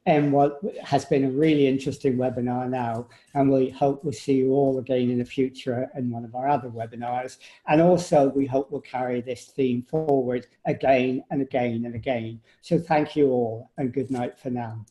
end what has been a really interesting webinar now, and we hope we'll see you all again in the future in one of our other webinars. And also, we hope we'll carry this theme forward again and again and again. So thank you all, and good night for now.